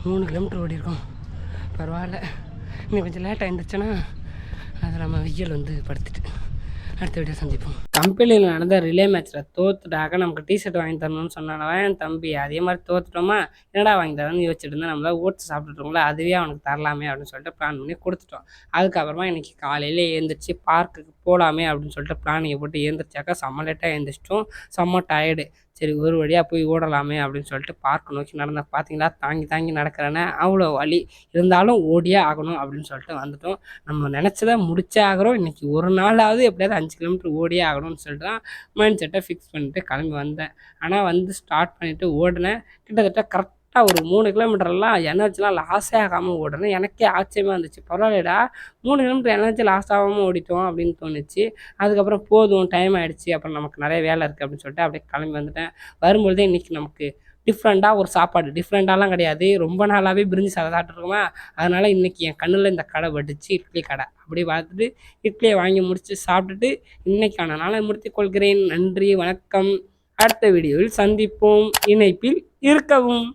3 kilometre ஓடிருக்கோம். பரவாயில்ல, இன்னும் கொஞ்சம் லேட்டாக இருந்துச்சுன்னா அது நம்ம வெயில் வந்து படுத்துட்டு அடுத்த வீடியோ சந்திப்போம். கம்பெனியில் நடந்த ரிலே மேட்ச்சில் தோத்துட்டாக்க நமக்கு டிஷர்ட் வாங்கி தரணும்னு சொன்னானவன் என் தம்பி. அதே மாதிரி தோத்துட்டோமா, என்னடா வாங்கி தரேன்னு யோசிச்சுட்டு இருந்தால் நம்மள ஓட்ஸ் சாப்பிட்டுட்டோங்களா, அதுவே அவனுக்கு தரலாமே அப்படின்னு சொல்லிட்டு பிளான் பண்ணி கொடுத்துட்டோம். அதுக்கப்புறமா இன்றைக்கி காலையில் எழுந்திரிச்சு பார்க்குக்கு போகலாமே அப்படின்னு சொல்லிட்டு பிளானிங்கை போட்டு எழுந்திரிச்சாக்கா செம்ம லேட்டாக எழுந்திரிச்சிட்டோம். செம்ம டயர்டு. சரி ஒரு வழியாக போய் ஓடலாமே அப்படின்னு சொல்லிட்டு பார்க் நோக்கி நடந்தேன். பார்த்தீங்களா, தாங்கி தாங்கி நடக்கிறேன்னு அவ்வளோ வலி இருந்தாலும் ஓடியே ஆகணும் அப்படின்னு சொல்லிட்டு வந்துட்டோம். நம்ம நினச்சதை முடிச்சே ஆகிறோம். இன்றைக்கி ஒரு நாளாவது எப்படியாவது 5 கிலோமீட்டர் ஓடியே ஆகணும்னு சொல்லிட்டு தான் மைண்ட் செட்டை ஃபிக்ஸ் பண்ணிட்டு கிளம்பி வந்தேன். ஆனால் வந்து ஸ்டார்ட் பண்ணிவிட்டு ஓடினேன். கிட்டத்தட்ட கரெக்டாக ஒரு 3 கிலோமீட்டர்லாம் எனர்ஜிலாம் லாஸே ஆகாமல் ஓடுறேன். எனக்கே ஆச்சரியமாக இருந்துச்சு. பரவாயில்லடா, 3 கிலோமீட்டர் எனர்ஜி லாஸ் ஆகாமல் ஓடிட்டோம் அப்படின்னு தோணுச்சு. அதுக்கப்புறம் போதும், டைம் ஆகிடுச்சு, அப்புறம் நமக்கு நிறைய வேலை இருக்குது அப்படின்னு சொல்லிட்டு அப்படியே கிளம்பி வந்துட்டேன். வரும்பொழுதே இன்றைக்கி நமக்கு டிஃப்ரெண்ட்டாக ஒரு சாப்பாடு, டிஃப்ரெண்ட்டாலாம் கிடையாது, ரொம்ப நாளாகவே பிரிஞ்சு சாப்பிட்டுருக்கோமா, அதனால் இன்றைக்கி என் கண்ணில் இந்த கடை பட்டுச்சு, இட்லி கடை. அப்படி பார்த்துட்டு இட்லியை வாங்கி முடித்து சாப்பிட்டுட்டு இன்றைக்கான நாளை முடித்துக் கொள்கிறேன். நன்றி, வணக்கம். அடுத்த வீடியோவில் சந்திப்போம். இணைப்பில் இருக்கவும்.